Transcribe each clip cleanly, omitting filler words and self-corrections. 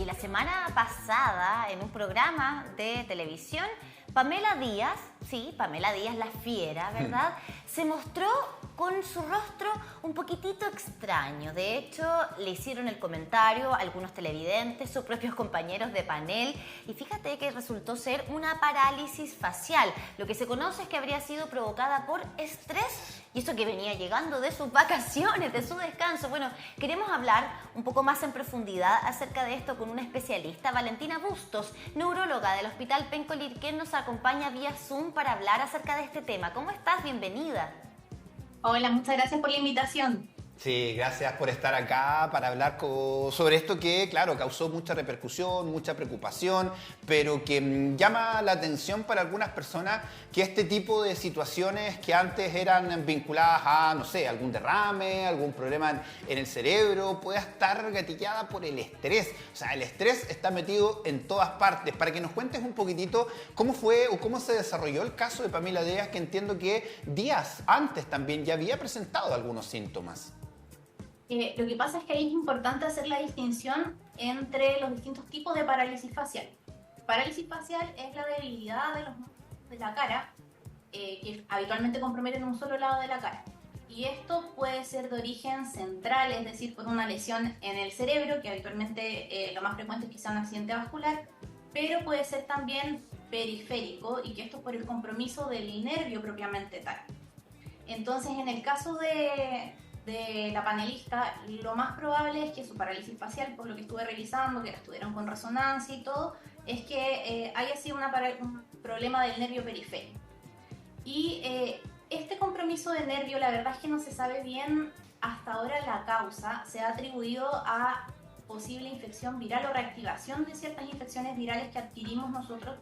Oye, la semana pasada, en un programa de televisión, Pamela Díaz, sí, Pamela Díaz la fiera, ¿verdad? Se mostró con su rostro un poquitito extraño. De hecho, le hicieron el comentario a algunos televidentes, sus propios compañeros de panel, y fíjate que resultó ser una parálisis facial. Lo que se conoce es que habría sido provocada por estrés, y eso que venía llegando de sus vacaciones, de su descanso. Bueno, queremos hablar un poco más en profundidad acerca de esto con una especialista, Valentina Bustos, neuróloga del Hospital Penco Lirquén, nos acompaña vía Zoom para hablar acerca de este tema. ¿Cómo estás? Bienvenida. Hola, muchas gracias por la invitación. Sí, gracias por estar acá para hablar sobre esto que, claro, causó mucha repercusión, mucha preocupación, pero que llama la atención para algunas personas que este tipo de situaciones que antes eran vinculadas a, no sé, algún derrame, algún problema en el cerebro, pueda estar gatillada por el estrés. O sea, el estrés está metido en todas partes. Para que nos cuentes un poquitito cómo fue o cómo se desarrolló el caso de Pamela Díaz, que entiendo que días antes también ya había presentado algunos síntomas. Lo que pasa es que ahí es importante hacer la distinción entre los distintos tipos de parálisis facial. Parálisis facial es la debilidad de los músculos de la cara que habitualmente comprometen un solo lado de la cara. Y esto puede ser de origen central, es decir, por una lesión en el cerebro, que habitualmente lo más frecuente es que sea un accidente vascular, pero puede ser también periférico y que esto es por el compromiso del nervio propiamente tal. Entonces, en el caso de la panelista, lo más probable es que su parálisis facial, por lo que estuve revisando, que la estudiaron con resonancia y todo, es que haya sido un problema del nervio periférico. Y este compromiso de nervio, la verdad es que no se sabe bien hasta ahora la causa. Se ha atribuido a posible infección viral o reactivación de ciertas infecciones virales que adquirimos nosotros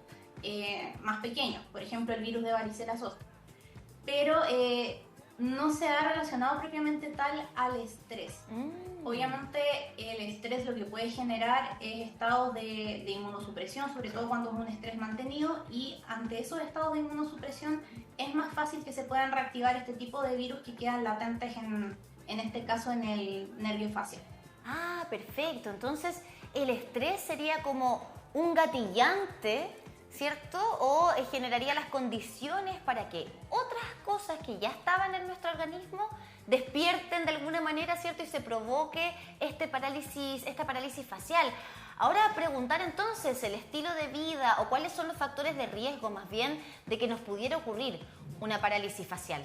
más pequeños, por ejemplo el virus de varicela zoster. Pero no se ha relacionado propiamente tal al estrés. Obviamente el estrés lo que puede generar es estados de inmunosupresión, sobre todo cuando es un estrés mantenido, y ante esos estados de inmunosupresión es más fácil que se puedan reactivar este tipo de virus que quedan latentes en este caso en el nervio facial. Ah, perfecto. Entonces, el estrés sería como un gatillante, ¿cierto? O generaría las condiciones para que otras cosas que ya estaban en nuestro organismo despierten de alguna manera, ¿cierto? Y se provoque esta parálisis facial. Ahora preguntar entonces el estilo de vida o cuáles son los factores de riesgo más bien de que nos pudiera ocurrir una parálisis facial.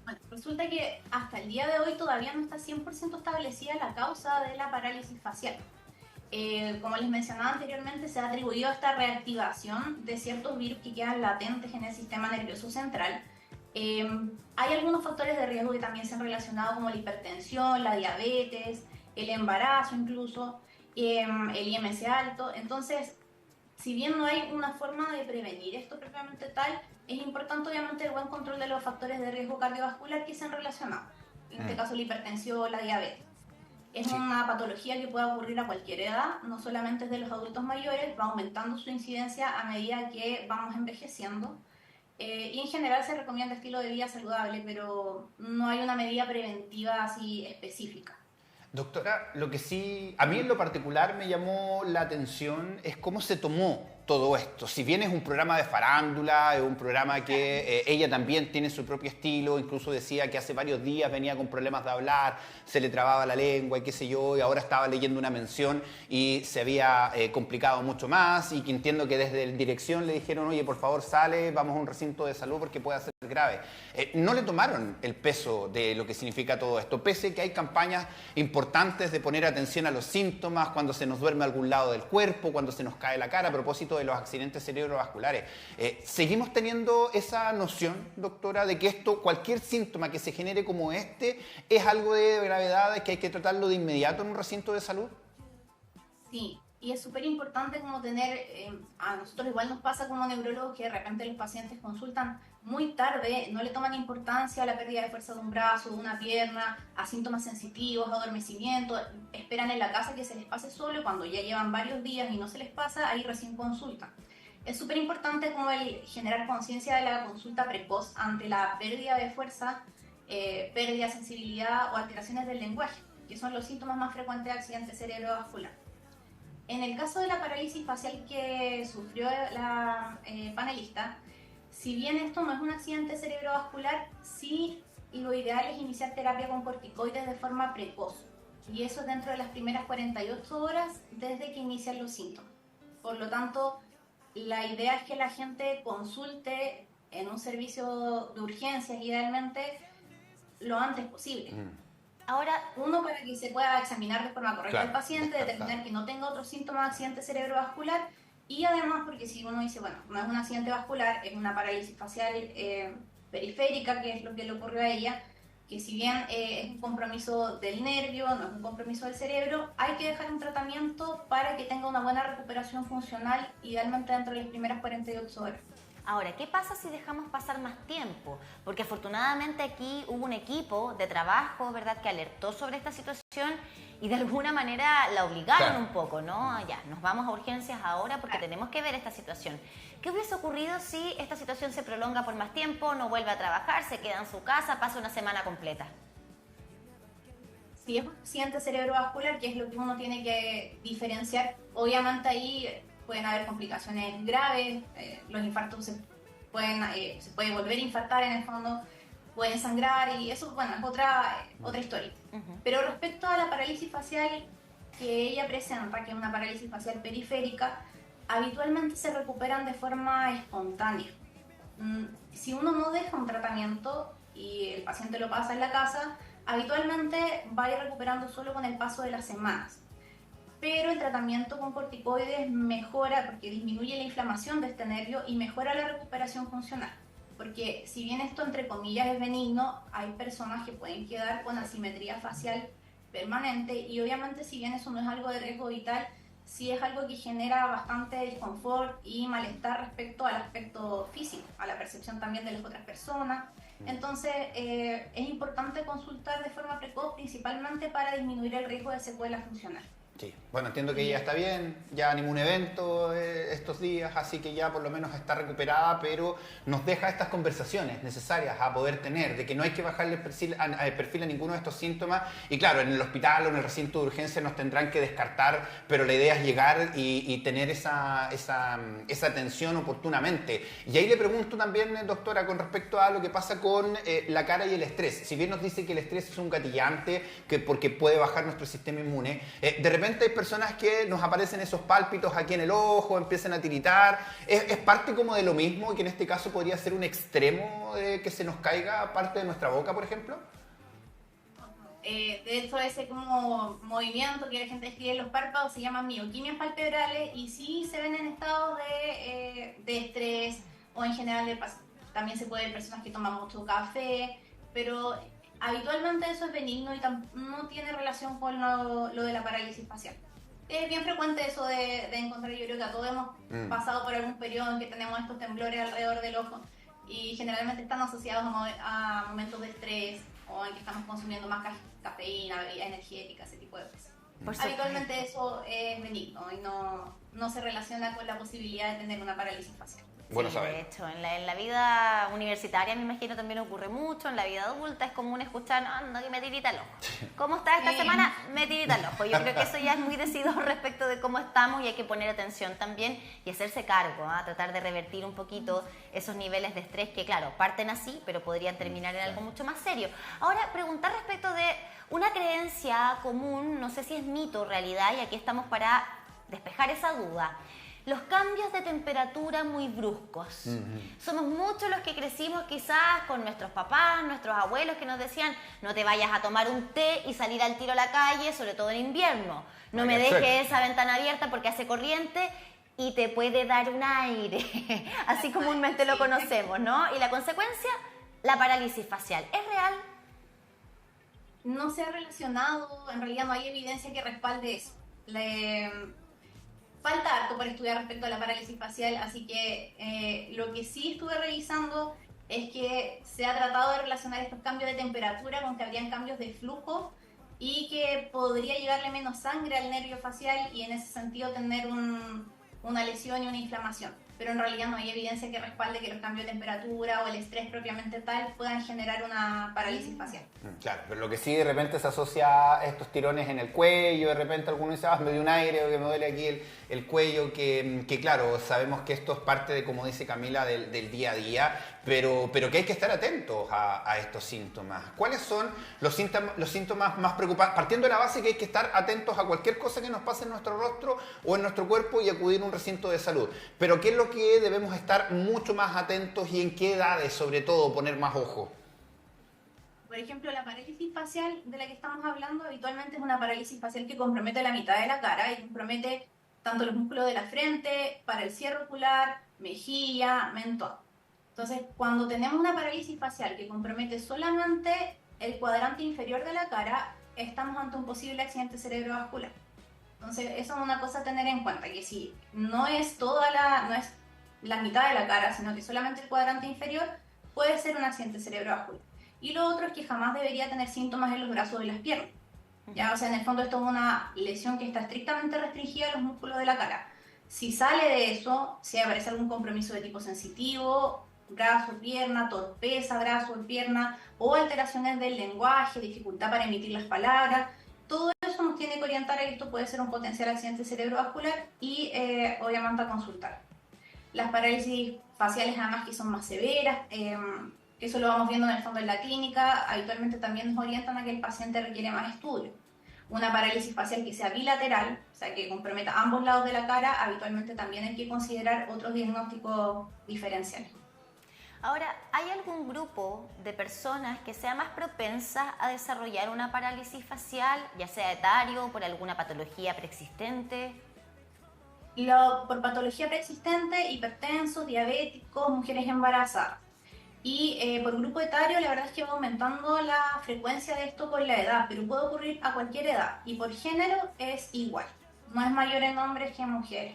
Bueno, resulta que hasta el día de hoy todavía no está 100% establecida la causa de la parálisis facial. Como les mencionaba anteriormente, se ha atribuido a esta reactivación de ciertos virus que quedan latentes en el sistema nervioso central. Hay algunos factores de riesgo que también se han relacionado, como la hipertensión, la diabetes, el embarazo incluso, el IMC alto. Entonces, si bien no hay una forma de prevenir esto propiamente tal, es importante obviamente el buen control de los factores de riesgo cardiovascular que se han relacionado. En este caso la hipertensión, la diabetes. Es una patología que puede ocurrir a cualquier edad, no solamente desde los adultos mayores, va aumentando su incidencia a medida que vamos envejeciendo. Y en general se recomienda estilo de vida saludable, pero no hay una medida preventiva así específica. Doctora, lo que sí, a mí en lo particular me llamó la atención es cómo se tomó todo esto. Si bien es un programa de farándula, es un programa que ella también tiene su propio estilo, incluso decía que hace varios días venía con problemas de hablar, se le trababa la lengua y qué sé yo, y ahora estaba leyendo una mención y se había complicado mucho más, y que entiendo que desde la dirección le dijeron, oye, por favor sale, vamos a un recinto de salud porque puede ser grave. No le tomaron el peso de lo que significa todo esto, pese a que hay campañas importantes de poner atención a los síntomas, cuando se nos duerme algún lado del cuerpo, cuando se nos cae la cara, a propósito de los accidentes cerebrovasculares. ¿Seguimos teniendo esa noción, doctora, de que cualquier síntoma que se genere como este, es algo de gravedad, que hay que tratarlo de inmediato en un recinto de salud? Sí, y es súper importante como tener, a nosotros igual nos pasa como neurólogos que de repente los pacientes consultan muy tarde, no le toman importancia a la pérdida de fuerza de un brazo, de una pierna, a síntomas sensitivos, a adormecimiento, esperan en la casa que se les pase solo y cuando ya llevan varios días y no se les pasa, ahí recién consultan. Es súper importante como el generar conciencia de la consulta precoz ante la pérdida de fuerza, pérdida de sensibilidad o alteraciones del lenguaje, que son los síntomas más frecuentes de accidente cerebrovascular. En el caso de la parálisis facial que sufrió la panelista, si bien esto no es un accidente cerebrovascular, sí lo ideal es iniciar terapia con corticoides de forma precoz. Y eso dentro de las primeras 48 horas desde que inician los síntomas. Por lo tanto, la idea es que la gente consulte en un servicio de urgencias, idealmente, lo antes posible. Ahora, Uno, para que se pueda examinar de forma correcta al paciente, determinar que no tenga otros síntomas de accidente cerebrovascular, y además porque si uno dice, bueno, no es un accidente vascular, es una parálisis facial periférica, que es lo que le ocurrió a ella, que si bien es un compromiso del nervio, no es un compromiso del cerebro, hay que dejar un tratamiento para que tenga una buena recuperación funcional, idealmente dentro de las primeras 48 horas. Ahora, ¿qué pasa si dejamos pasar más tiempo? Porque afortunadamente aquí hubo un equipo de trabajo, ¿verdad?, que alertó sobre esta situación y de alguna manera la obligaron un poco, ¿no? Ya, nos vamos a urgencias ahora porque tenemos que ver esta situación. ¿Qué hubiese ocurrido si esta situación se prolonga por más tiempo, no vuelve a trabajar, se queda en su casa, pasa una semana completa? Si es un accidente cerebrovascular, que es lo que uno tiene que diferenciar, obviamente ahí pueden haber complicaciones graves, los infartos se puede volver a infartar en el fondo, pueden sangrar y eso, bueno, es otra historia. Pero respecto a la parálisis facial que ella presenta, que es una parálisis facial periférica, habitualmente se recuperan de forma espontánea. Si uno no deja un tratamiento y el paciente lo pasa en la casa, habitualmente va a ir recuperando solo con el paso de las semanas. Pero el tratamiento con corticoides mejora porque disminuye la inflamación de este nervio y mejora la recuperación funcional. Porque si bien esto entre comillas es benigno, hay personas que pueden quedar con asimetría facial permanente y obviamente si bien eso no es algo de riesgo vital, sí es algo que genera bastante disconfort y malestar respecto al aspecto físico, a la percepción también de las otras personas. Entonces es importante consultar de forma precoz principalmente para disminuir el riesgo de secuelas funcionales. Sí, bueno, entiendo que ella está bien, ya ningún evento estos días, así que ya por lo menos está recuperada, pero nos deja estas conversaciones necesarias a poder tener, de que no hay que bajarle el perfil a ninguno de estos síntomas, y claro, en el hospital o en el recinto de urgencia nos tendrán que descartar, pero la idea es llegar y tener esa atención oportunamente. Y ahí le pregunto también, doctora, con respecto a lo que pasa con la cara y el estrés. Si bien nos dice que el estrés es un gatillante, porque puede bajar nuestro sistema inmune, de repente hay personas que nos aparecen esos pálpitos aquí en el ojo, empiezan a tiritar. ¿Es parte como de lo mismo y que en este caso podría ser un extremo de que se nos caiga parte de nuestra boca, por ejemplo? De hecho, ese como movimiento que la gente describe en los párpados se llaman mioquimias palpebrales y sí se ven en estados de estrés o en general también se puede ver personas que toman mucho café, pero habitualmente eso es benigno y no tiene relación con lo de la parálisis facial. Es bien frecuente eso de encontrar, yo creo que a todos hemos pasado por algún periodo en que tenemos estos temblores alrededor del ojo y generalmente están asociados a momentos de estrés o en que estamos consumiendo más cafeína, bebidas energéticas, ese tipo de cosas. Habitualmente eso es benigno y no se relaciona con la posibilidad de tener una parálisis facial. Bueno, sí, de hecho, en la vida universitaria me imagino también ocurre mucho, en la vida adulta es común escuchar, no, que me tirita el ojo. ¿Cómo estás esta semana? Me tirita el ojo. Yo creo que eso ya es muy decidido respecto de cómo estamos y hay que poner atención también y hacerse cargo, tratar de revertir un poquito esos niveles de estrés que, claro, parten así, pero podrían terminar en algo mucho más serio. Ahora, preguntar respecto de una creencia común, no sé si es mito o realidad, y aquí estamos para despejar esa duda. Los cambios de temperatura muy bruscos. Somos muchos los que crecimos quizás con nuestros papás, nuestros abuelos que nos decían no te vayas a tomar un té y salir al tiro a la calle, sobre todo en invierno. No me dejes esa ventana abierta porque hace corriente y te puede dar un aire. Así comúnmente lo conocemos, ¿no? Y la consecuencia, la parálisis facial. ¿Es real? No se ha relacionado, en realidad no hay evidencia que respalde eso. Falta harto por estudiar respecto a la parálisis facial, así que lo que sí estuve revisando es que se ha tratado de relacionar estos cambios de temperatura con que habrían cambios de flujo y que podría llegarle menos sangre al nervio facial y en ese sentido tener una lesión y una inflamación. pero en realidad no hay evidencia que respalde que los cambios de temperatura o el estrés propiamente tal puedan generar una parálisis facial. Claro, pero lo que sí de repente se asocia a estos tirones en el cuello, de repente alguno dice, me dio un aire o que me duele aquí el cuello, que claro, sabemos que esto es parte de, como dice Camila, del día a día, pero que hay que estar atentos a estos síntomas. ¿Cuáles son los síntomas más preocupantes? Partiendo de la base que hay que estar atentos a cualquier cosa que nos pase en nuestro rostro o en nuestro cuerpo y acudir a un recinto de salud. Pero ¿qué es lo que debemos estar mucho más atentos y en qué edades, sobre todo, poner más ojo? Por ejemplo, la parálisis facial de la que estamos hablando habitualmente es una parálisis facial que compromete la mitad de la cara y compromete tanto los músculos de la frente, para el cierre ocular, mejilla, mentón. Entonces, cuando tenemos una parálisis facial que compromete solamente el cuadrante inferior de la cara, estamos ante un posible accidente cerebrovascular. Entonces, eso es una cosa a tener en cuenta, que si no es no es la mitad de la cara, sino que solamente el cuadrante inferior, puede ser un accidente cerebrovascular. Y lo otro es que jamás debería tener síntomas en los brazos o en las piernas. ¿Ya? O sea, en el fondo esto es una lesión que está estrictamente restringida a los músculos de la cara. Si sale de eso, si aparece algún compromiso de tipo sensitivo, brazo, pierna, torpeza, brazo, pierna, o alteraciones del lenguaje, dificultad para emitir las palabras, todo eso nos tiene que orientar a que esto puede ser un potencial accidente cerebrovascular y obviamente a consultar. Las parálisis faciales además que son más severas, que eso lo vamos viendo en el fondo en la clínica, habitualmente también nos orientan a que el paciente requiere más estudio. Una parálisis facial que sea bilateral, o sea que comprometa ambos lados de la cara, habitualmente también hay que considerar otros diagnósticos diferenciales. Ahora, ¿hay algún grupo de personas que sea más propensa a desarrollar una parálisis facial, ya sea etario, por alguna patología preexistente? Por patología preexistente, hipertensos, diabéticos, mujeres embarazadas. Y por grupo etario, la verdad es que va aumentando la frecuencia de esto con la edad, pero puede ocurrir a cualquier edad. Y por género es igual, no es mayor en hombres que en mujeres.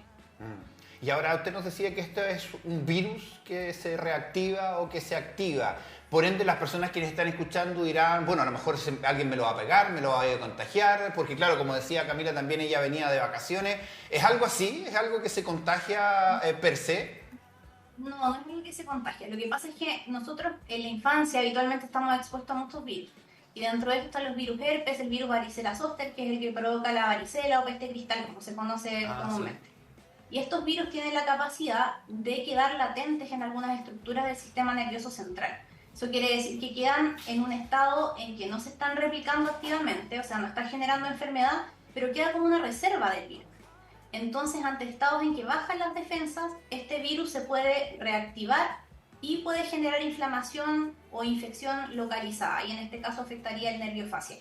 Y ahora usted nos decía que esto es un virus que se reactiva o que se activa. Por ende, las personas que les están escuchando dirán, bueno, a lo mejor alguien me lo va a pegar, me lo va a contagiar, porque claro, como decía Camila, también ella venía de vacaciones. ¿Es algo así? ¿Es algo que se contagia per se? No, no es algo que se contagia. Lo que pasa es que nosotros en la infancia habitualmente estamos expuestos a muchos virus. Y dentro de esto están los virus herpes, el virus varicela zoster, que es el que provoca la varicela o peste cristal, como se conoce comúnmente. Sí. Y estos virus tienen la capacidad de quedar latentes en algunas estructuras del sistema nervioso central. Eso quiere decir que quedan en un estado en que no se están replicando activamente, o sea, no están generando enfermedad, pero queda como una reserva del virus. Entonces, ante estados en que bajan las defensas, este virus se puede reactivar y puede generar inflamación o infección localizada, y en este caso afectaría el nervio facial.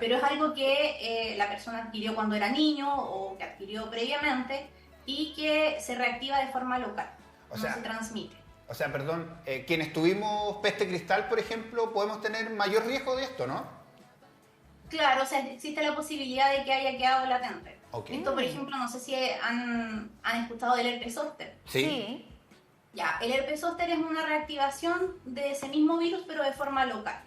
Pero es algo que la persona adquirió cuando era niño o que adquirió previamente y que se reactiva de forma local, no se transmite. O sea, perdón, quienes tuvimos peste cristal, por ejemplo, podemos tener mayor riesgo de esto, ¿no? Claro, o sea, existe la posibilidad de que haya quedado latente. Okay. Esto, por ejemplo, no sé si han escuchado del herpes zóster. Sí. Ya, el herpes zóster es una reactivación de ese mismo virus, pero de forma local.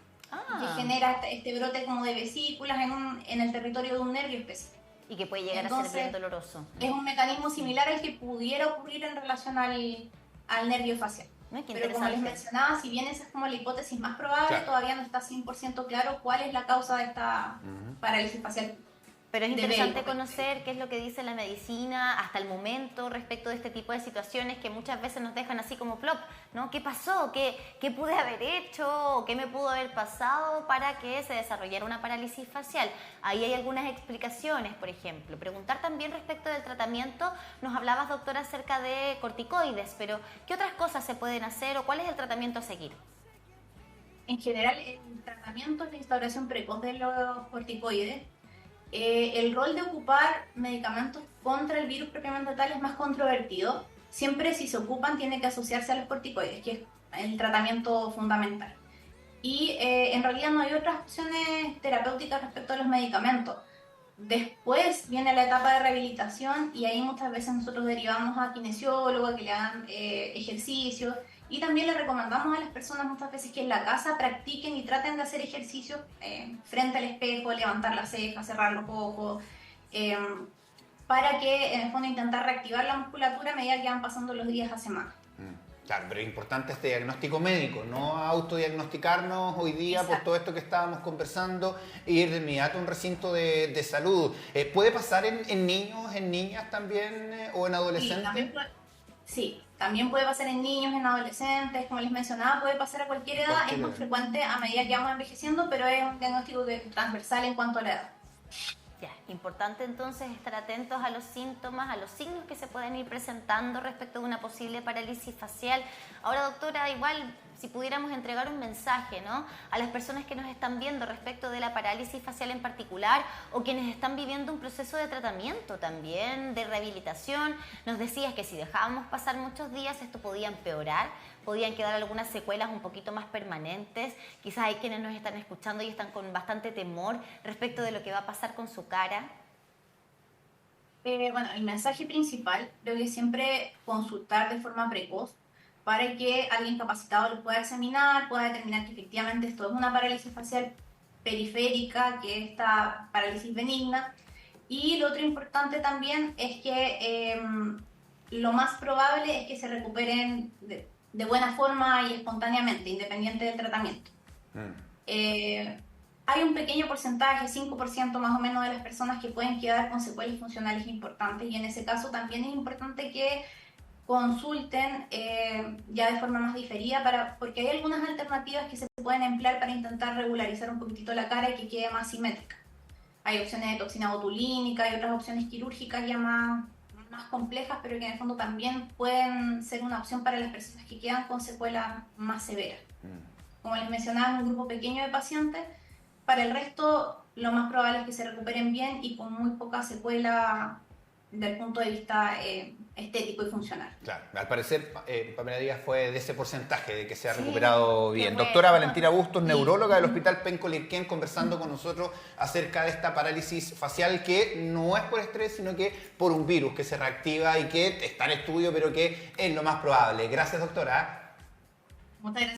Que genera este brote como de vesículas en el territorio de un nervio específico. Y que puede llegar a ser bien doloroso. Es un mecanismo similar al que pudiera ocurrir en relación al nervio facial. Pero como les mencionaba, si bien esa es como la hipótesis más probable, todavía no está 100% claro cuál es la causa de esta parálisis facial. Pero es interesante conocer qué es lo que dice la medicina hasta el momento respecto de este tipo de situaciones que muchas veces nos dejan así como plop, ¿no? ¿Qué pasó? ¿Qué pude haber hecho? ¿Qué me pudo haber pasado para que se desarrollara una parálisis facial? Ahí hay algunas explicaciones, por ejemplo. Preguntar también respecto del tratamiento. Nos hablabas, doctora, acerca de corticoides, pero ¿qué otras cosas se pueden hacer o cuál es el tratamiento a seguir? En general, el tratamiento es la instauración precoz de los corticoides. El rol de ocupar medicamentos contra el virus propiamente tal es más controvertido. Siempre si se ocupan tiene que asociarse a los corticoides, que es el tratamiento fundamental. Y en realidad no hay otras opciones terapéuticas respecto a los medicamentos. Después viene la etapa de rehabilitación y ahí muchas veces nosotros derivamos a kinesiólogos que le hagan ejercicios. Y también le recomendamos a las personas muchas veces que en la casa practiquen y traten de hacer ejercicios frente al espejo, levantar las cejas, cerrar los ojos, para que en el fondo intentar reactivar la musculatura a medida que van pasando los días a semana. Claro, pero es importante este diagnóstico médico, no autodiagnosticarnos hoy día por todo esto que estábamos conversando e ir de inmediato a un recinto de salud. ¿Puede pasar en niños, en niñas también o en adolescentes? Sí, también puede pasar en niños, en adolescentes, como les mencionaba, puede pasar a cualquier edad, es más frecuente a medida que vamos envejeciendo, pero es un diagnóstico transversal en cuanto a la edad. Ya, importante entonces estar atentos a los síntomas, a los signos que se pueden ir presentando respecto de una posible parálisis facial. Ahora, doctora, igual si pudiéramos entregar un mensaje, ¿no?, a las personas que nos están viendo respecto de la parálisis facial en particular o quienes están viviendo un proceso de tratamiento también, de rehabilitación. Nos decías que si dejábamos pasar muchos días esto podía empeorar, podían quedar algunas secuelas un poquito más permanentes. Quizás hay quienes nos están escuchando y están con bastante temor respecto de lo que va a pasar con su cara. Bueno, el mensaje principal creo que siempre consultar de forma precoz para que alguien capacitado lo pueda examinar, pueda determinar que efectivamente esto es una parálisis facial periférica, que es esta parálisis benigna. Y lo otro importante también es que lo más probable es que se recuperen de buena forma y espontáneamente, independiente del tratamiento. Hay un pequeño porcentaje, 5% más o menos de las personas que pueden quedar con secuelas funcionales importantes, y en ese caso también es importante que consulten ya de forma más diferida, porque hay algunas alternativas que se pueden emplear para intentar regularizar un poquitito la cara y que quede más simétrica. Hay opciones de toxina botulínica, hay otras opciones quirúrgicas ya más complejas, pero que en el fondo también pueden ser una opción para las personas que quedan con secuelas más severas. Como les mencionaba, un grupo pequeño de pacientes. Para el resto, lo más probable es que se recuperen bien y con muy poca secuela desde el punto de vista estético y funcional. Claro, al parecer Pamela Díaz fue de ese porcentaje de que se ha recuperado bien. Doctora Valentina Bustos, neuróloga del Hospital Penco Lirquén, conversando con nosotros acerca de esta parálisis facial que no es por estrés, sino que por un virus que se reactiva y que está en estudio, pero que es lo más probable. Gracias, doctora. Muchas gracias.